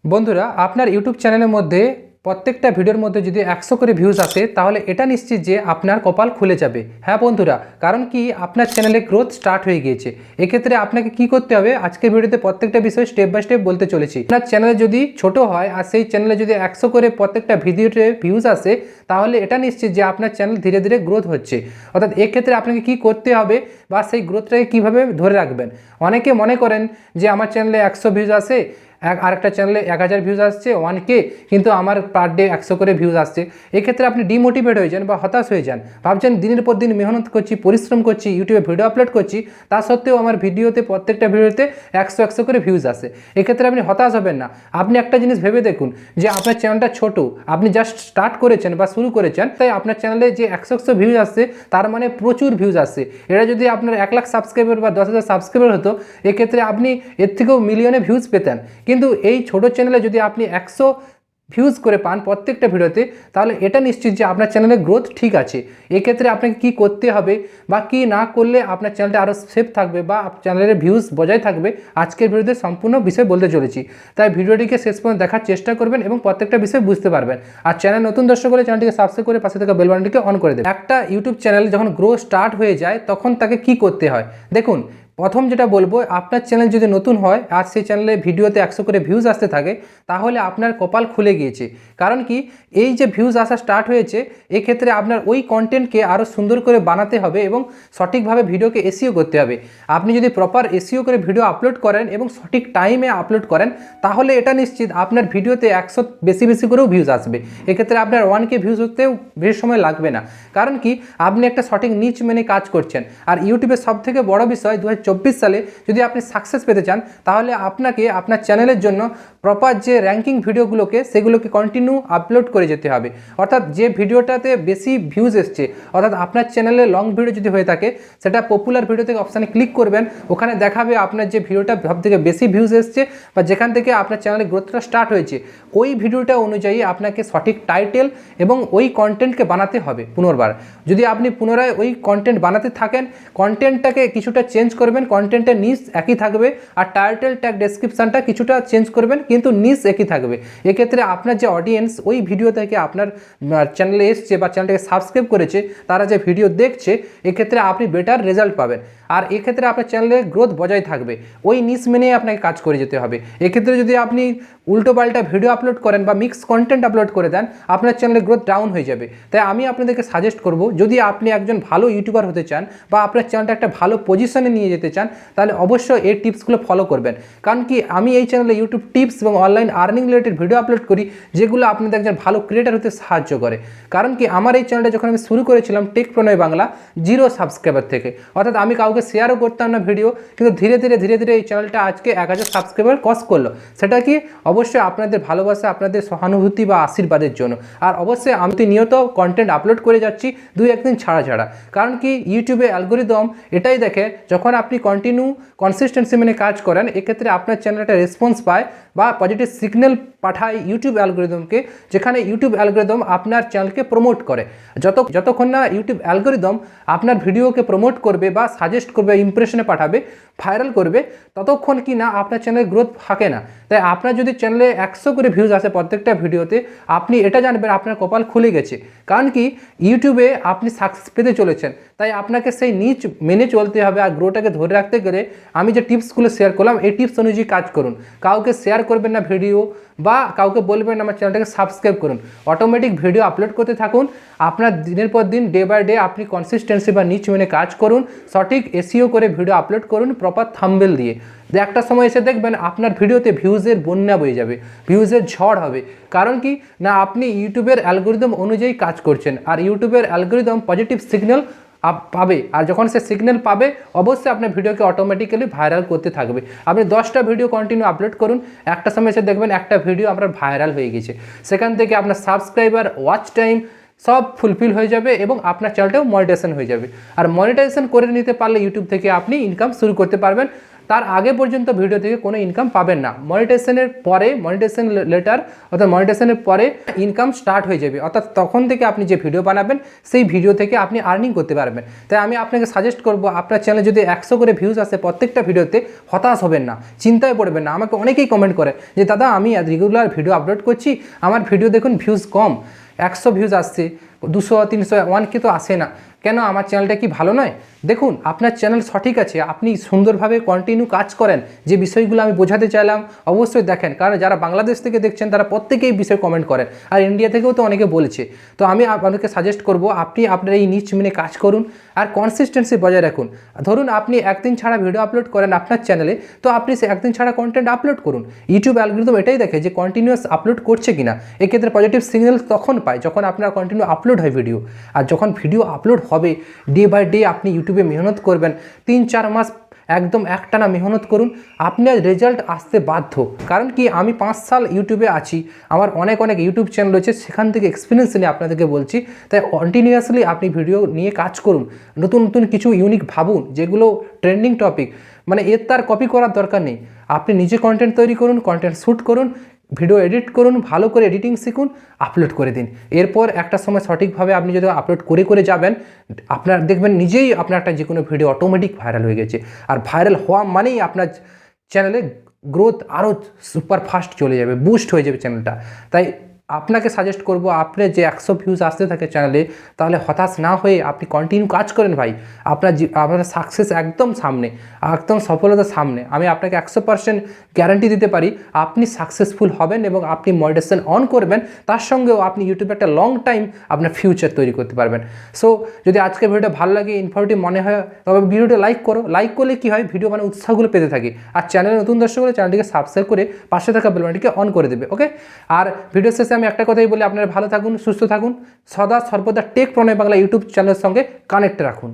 বন্ধুরা, আপনার ইউটিউব চ্যানেলের মধ্যে প্রত্যেকটা ভিডিওর মধ্যে যদি 100 করে ভিউজ আসে তাহলে এটা নিশ্চিত যে আপনার কপাল খুলে যাবে। হ্যাঁ বন্ধুরা, কারণ কি আপনার চ্যানেলে গ্রোথ স্টার্ট হয়ে গিয়েছে। এক্ষেত্রে আপনাকে কি করতে হবে, আজকের ভিডিওতে প্রত্যেকটা বিষয় স্টেপ বাই স্টেপ বলতে চলেছি। আপনার চ্যানেলে যদি ছোট হয় আর সেই চ্যানেলে যদি 100 করে প্রত্যেকটা ভিডিওতে ভিউজ আসে তাহলে এটা নিশ্চিত যে আপনার চ্যানেল ধীরে ধীরে গ্রোথ হচ্ছে। অর্থাৎ এক্ষেত্রে আপনাকে কি করতে হবে বা সেই গ্রোথটাকে কীভাবে ধরে রাখবেন। অনেকে মনে করেন যে আমার চ্যানেলে 100 ভিউজ আসে, আরেকটা চ্যানেলে 1000 ভিউজ আসছে 1K, কিন্তু আমার পার ডে 100 করে ভিউজ আসছে। এক্ষেত্রে আপনি ডিমোটিভেট হয়ে যান বা হতাশ হয়ে যান, ভাবছেন দিনের পর দিন মেহনত করছি, পরিশ্রম করছি, ইউটিউবে ভিডিও আপলোড করছি, তা সত্ত্বেও আমার ভিডিওতে প্রত্যেকটা ভিডিওতে 100 করে ভিউজ আসে। এক্ষেত্রে আপনি হতাশ হবেন না। আপনি একটা জিনিস ভেবে দেখুন যে আপনার চ্যানেলটা ছোট, আপনি জাস্ট স্টার্ট করেছেন বা শুরু করেছেন, তাই আপনার চ্যানেলে যে 100 ভিউজ আসছে তার মানে প্রচুর ভিউজ আসছে। এটা যদি আপনার 1 লাখ সাবস্ক্রাইবার বা 10,000 সাবস্ক্রাইবার হতো, এক্ষেত্রে আপনি এর থেকেও মিলিয়নে ভিউজ পেতেন। কিন্তু এই ছোট চ্যানেলে যদি আপনি 100 ভিউজ করে পান প্রত্যেকটা ভিডিওতে, তাহলে এটা নিশ্চিত যে আপনার চ্যানেলের গ্রোথ ঠিক আছে। এক্ষেত্রে আপনাকে কি করতে হবে বা কি না করলে আপনার চ্যানেলটা আরও সেফ থাকবে বা চ্যানেলের ভিউজ বজায় থাকবে, আজকের ভিডিওতে সম্পূর্ণ বিষয় বলতে চলেছি। তাই ভিডিওটিকে শেষ পর্যন্ত দেখার চেষ্টা করবেন এবং প্রত্যেকটা বিষয় বুঝতে পারবেন। আর চ্যানেল নতুন দর্শক হলে চ্যানেলটিকে সাবস্ক্রাইব করে পাশে থাকা বেল বাটনটিকে অন করে দেবেন। একটা ইউটিউব চ্যানেল যখন গ্রো স্টার্ট হয়ে যায় তখন তাকে কি করতে হয় দেখুন। প্রথম যেটা বলবো, আপনার চ্যানেল যদি নতুন হয় আর সেই চ্যানেলে ভিডিওতে 100 করে ভিউজ আসতে থাকে, তাহলে আপনার কপাল খুলে গিয়েছে। কারণ কি, এই যে ভিউজ আসা স্টার্ট হয়েছে, এক্ষেত্রে আপনার ওই কন্টেন্টকে আরও সুন্দর করে বানাতে হবে এবং সঠিকভাবে ভিডিওকে এসইও করতে হবে। আপনি যদি প্রপার এসইও করে ভিডিও আপলোড করেন এবং সঠিক টাইমে আপলোড করেন, তাহলে এটা নিশ্চিত আপনার ভিডিওতে 100 বেশি করেও ভিউজ আসবে। এক্ষেত্রে আপনার 1K ভিউজ হতেও বেশি সময় লাগবে না। কারণ কি, আপনি একটা সঠিক নিচ মেনে কাজ করছেন। আর ইউটিউবের সবথেকে বড় বিষয়, 2024 সালে যদি আপনি সাকসেস পেতে চান, তাহলে আপনাকে আপনার চ্যানেলের জন্য প্রপার যে র্যাঙ্কিং ভিডিওগুলোকে সেগুলোকে কন্টিনিউ আপলোড করে যেতে হবে। অর্থাৎ যে ভিডিওটাতে বেশি ভিউজ এসছে, অর্থাৎ আপনার চ্যানেলে লং ভিডিও যদি হয়ে থাকে, সেটা পপুলার ভিডিও থেকে অপশানে ক্লিক করবেন, ওখানে দেখাবে আপনার যে ভিডিওটা সবথেকে বেশি ভিউজ এসছে বা যেখান থেকে আপনার চ্যানেলের গ্রোথটা স্টার্ট হয়েছে, ওই ভিডিওটা অনুযায়ী আপনাকে সঠিক টাইটেল এবং ওই কন্টেন্টকে বানাতে হবে পুনর্বার। যদি আপনি পুনরায় ওই কন্টেন্ট বানাতে থাকেন, কন্টেন্টটাকে কিছুটা চেঞ্জ করবেন, কন্টেন্টের নিচ একই থাকবে, আর টাইটেল ট্যাগ ডেসক্রিপশানটা কিছুটা চেঞ্জ করবেন, কিন্তু নিচ একই থাকবে। এক্ষেত্রে আপনার যে অডিয়েন্স ওই ভিডিও থেকে আপনার চ্যানেলে এসছে বা চ্যানেলটাকে সাবস্ক্রাইব করেছে, তারা যে ভিডিও দেখছে, এক্ষেত্রে আপনি বেটার রেজাল্ট পাবেন। আর এক্ষেত্রে আপনার চ্যানেলের গ্রোথ বজায় থাকবে। ওই নিচ মেনে আপনাকে কাজ করে যেতে হবে। এক্ষেত্রে যদি আপনি উল্টোপাল্টা ভিডিও আপলোড করেন বা মিক্স কন্টেন্ট আপলোড করে দেন, আপনার চ্যানেলের গ্রোথ ডাউন হয়ে যাবে। তাই আমি আপনাদেরকে সাজেস্ট করব, যদি আপনি একজন ভালো ইউটিউবার হতে চান বা আপনার চ্যানেলটা একটা ভালো পজিশনে নিয়ে যেতে চান, তাহলে অবশ্যই এই টিপসগুলো ফলো করবেন। কারণ কি, আমি এই চ্যানেলে ইউটিউব টিপস এবং online earning related video upload করি, যেগুলো আপনাদের একজন ভালো ক্রিয়েটার হতে সাহায্য করে। কারণ কি, আমার এই চ্যানেলটা যখন আমি শুরু করেছিলাম টেক প্রণয় বাংলা 0 সাবস্ক্রাইবার থেকে, অর্থাৎ আমি কাউকে শেয়ারও করতাম না ভিডিও, কিন্তু ধীরে ধীরে এই চ্যানেলটা আজকে 1000 সাবস্ক্রাইবার ক্রস করলো। সেটা কি, অবশ্যই আপনাদের ভালোবাসা, আপনাদের সহানুভূতি বা আশীর্বাদের জন্য। আর অবশ্যই আমি নিয়ত কন্টেন্ট আপলোড করে যাচ্ছি 2-1 দিন ছাড়া। কারণ কি, ইউটিউবে অ্যালগোরিদম এটাই দেখে, যখন আপনি কনসিস্টেন্সি মেনে কাজ করেন, এক্ষেত্রে আপনার চ্যানেলটা রেসপন্স পায় বা পজিটিভ সিগন্যাল পাঠায় ইউটিউব অ্যালগোরিদমকে, যেখানে ইউটিউব অ্যালগোরিদম আপনার চ্যানেলকে প্রমোট করে। যতক্ষণ না ইউটিউব অ্যালগোরিদম আপনার ভিডিওকে প্রমোট করবে বা সাজেস্ট করবে, ইমপ্রেশনে পাঠাবে, ভাইরাল করবে, ততক্ষণ কি না আপনার চ্যানেলের গ্রোথ থাকে না। তাই আপনার যদি চ্যানেলে 100 করে ভিউজ আসে প্রত্যেকটা ভিডিওতে, আপনি এটা জানবেন আপনার কপাল খুলে গেছে। কারণ কি, ইউটিউবে আপনি সাকসেস পেতে চলেছেন, তাই আপনাকে সেই নিচ মেনে চলতে হবে। আর গ্রোটাকে ধরে রাখতে গেলে আমি যে টিপসগুলো শেয়ার করলাম, এই টিপস অনুযায়ী কাজ করুন। কাউকে শেয়ার করবেন না ভিডিও, বা কাউকে বলবেন আমার চ্যানেলটাকে সাবস্ক্রাইব করুন। অটোমেটিক ভিডিও আপলোড করতে থাকুন। আপনার দিনের পর দিন, ডে বাই ডে আপনি কনসিস্টেন্সি বা নিচ মেনে কাজ করুন, সঠিক এসইও করে ভিডিও আপলোড করুন, প্রপার থাম্বনেল দিয়ে। একটা সময় এসে দেখবেন আপনার ভিডিওতে ভিউজের বন্যা বয়ে যাবে, ভিউজের ঝড় হবে। কারণ কি না, আপনি ইউটিউবের অ্যালগোরিদম অনুযায়ী কাজ করছেন, আর ইউটিউবের অ্যালগোরিদম পজিটিভ সিগন্যাল পাবে। আর যখন সে সিগন্যাল পাবে, অবশ্যই আপনার ভিডিওকে অটোমেটিক্যালি ভাইরাল করতে থাকবে। আপনি 10টা ভিডিও কন্টিনিউ আপলোড করুন, একটা সময় এসে দেখবেন একটা ভিডিও আপনার ভাইরাল হয়ে গেছে। সেখান থেকে আপনার সাবস্ক্রাইবার, ওয়াচ টাইম সব ফুলফিল হয়ে যাবে এবং আপনার চ্যানেলটাও মনিটাইজেশন হয়ে যাবে। আর মনিটাইজেশন করে নিতে পারলে ইউটিউব থেকে আপনি ইনকাম শুরু করতে পারবেন। তার আগে পর্যন্ত ভিডিও থেকে কোনো ইনকাম পাবেন না। মনিটাইজেশনের পরে, মনিটাইজেশন লেটার অর্থাৎ মনিটাইজেশনের পরে ইনকাম স্টার্ট হয়ে যাবে, অর্থাৎ তখন থেকে আপনি যে ভিডিও বানাবেন সেই ভিডিও থেকে আপনি আর্নিং করতে পারবেন। তাই আমি আপনাকে সাজেস্ট করব, আপনার চ্যানেলে যদি 100 করে ভিউজ আসে প্রত্যেকটা ভিডিওতে, হতাশ হবেন না, চিন্তায় পড়বেন না। আমাকে অনেকেই কমেন্ট করে যে দাদা আমি রেগুলার ভিডিও আপলোড করছি, আমার ভিডিও দেখুন ভিউজ কম, 100 ভিউজ আসছে, 200 300 1K তো আসে না, কেন আমার চ্যানেলটা কি ভালো নয়? দেখুন আপনার চ্যানেল সঠিক আছে, আপনি সুন্দরভাবে কন্টিনিউ কাজ করেন। যে বিষয়গুলো আমি বোঝাতে চাইলাম অবশ্যই দেখেন, কারণ যারা বাংলাদেশ থেকে দেখছেন তারা প্রত্যেকেই বিষয় কমেন্ট করেন, আর ইন্ডিয়া থেকেও তো অনেকে বলেছে। তো আমি আপনাকে সাজেস্ট করব আপনি আপনার এই নিচ মেনে কাজ করুন আর কনসিস্টেন্সি বজায় রাখুন। ধরুন আপনি একদিন ছাড়া ভিডিও আপলোড করেন আপনার চ্যানেলে, তো আপনি সে একদিন ছাড়া কন্টেন্ট আপলোড করুন। ইউটিউব অ্যালগরিদম এটাই দেখে যে কন্টিনিউয়াস আপলোড করছে কিনা। এক্ষেত্রে পজিটিভ সিগন্যাল তখন পায় যখন আপনার কন্টিনিউ আপলোড হয় ভিডিও। আর যখন ভিডিও আপলোড হবে ডে বাই ডে আপনি ইউটিউবে মেহনত করবেন, 3-4 মাস একদম একটানা মেহনত করুন, আপনার রেজাল্ট আসতে বাধ্য। কারণ কি আমি 5 সাল ইউটিউবে আছি, আমার অনেক ইউটিউব চ্যানেল রয়েছে, সেখান থেকে এক্সপিরিয়েন্স নিয়ে আপনাদেরকে বলছি। তাই কন্টিনিউয়াসলি আপনি ভিডিও নিয়ে কাজ করুন, নতুন কিছু ইউনিক ভাবুন, যেগুলো ট্রেন্ডিং টপিক, মানে এর তার কপি করার দরকার নেই। আপনি নিজে কন্টেন্ট তৈরি করুন, কন্টেন্ট শ্যুট করুন, ভিডিও এডিট করুন, ভালো করে এডিটিং শিখুন, আপলোড করে দিন। এরপর একটা সময় সঠিকভাবে আপনি যদি আপলোড করে যাবেন, আপনার দেখবেন নিজেই আপনার একটা যে কোনো ভিডিও অটোমেটিক ভাইরাল হয়ে গেছে। আর ভাইরাল হওয়া মানেই আপনার চ্যানেলে গ্রোথ আরও সুপার ফাস্ট চলে যাবে, বুস্ট হয়ে যাবে চ্যানেলটা। তাই আপনাকে সাজেস্ট করব, আপনার যে 100 ভিউজ আসতে থাকে চ্যানেলে, তাহলে হতাশ না হয়ে আপনি কন্টিনিউ কাজ করেন ভাই। আপনার সাকসেস একদম সামনে, একদম সফলতার সামনে। আমি আপনাকে 100% গ্যারান্টি দিতে পারি আপনি সাকসেসফুল হবেন এবং আপনি মনিটাইজেশন অন করবেন, তার সঙ্গেও আপনি ইউটিউবে একটা লং টাইম আপনার ফিউচার তৈরি করতে পারবেন। সো যদি আজকের ভিডিওটা ভালো লাগে, ইনফরমেটিভ মনে হয়, তবে ভিডিওটা লাইক করো। লাইক করলে কী হয়, ভিডিও মানে উৎসাহগুলো পেতে থাকি। আর চ্যানেলে নতুন দর্শক হলে চ্যানেলটিকে সাবস্ক্রাইব করে পাশে থাকা বেল বাটনটিকে অন করে দেবে, ওকে? আর ভিডিও শেষে আমি একটা কথাই বলি, আপনারা ভালো থাকুন, সুস্থ থাকুন, সদা সর্বদা টেক প্রণয় বাংলা ইউটিউব চ্যানেলের সঙ্গে কানেক্ট রাখুন।